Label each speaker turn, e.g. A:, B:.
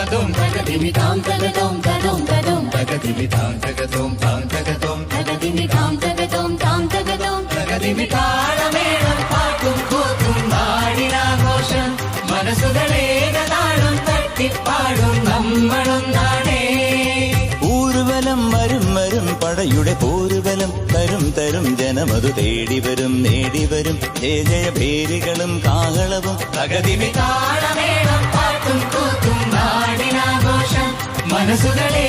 A: തകതും തകതിമി താം തകതോം തകോം തകോം തകതിമി താം തകതോം താം തകതോം തകതിമി താം തകതോം താം തകതോം തകതിമി താളമേളം പാട്ടും കൂത്തും നാടിനാഘോഷം മനസ്സുകളേകതാളം തട്ടിപ്പാടും നമ്മളൊന്നാണേ.
B: ഊർവലം വരും വരും പടയുടെ പോരുവലം തരും തരും ജനമതു തേടിവരും നേടിവരും ജയ ജയ ഭേരികളും കാഹളവും
A: തകതിമി താളമേളം പാട്ടും കൂത്തും നാടിനാഘോഷം മനസ്സുകളെ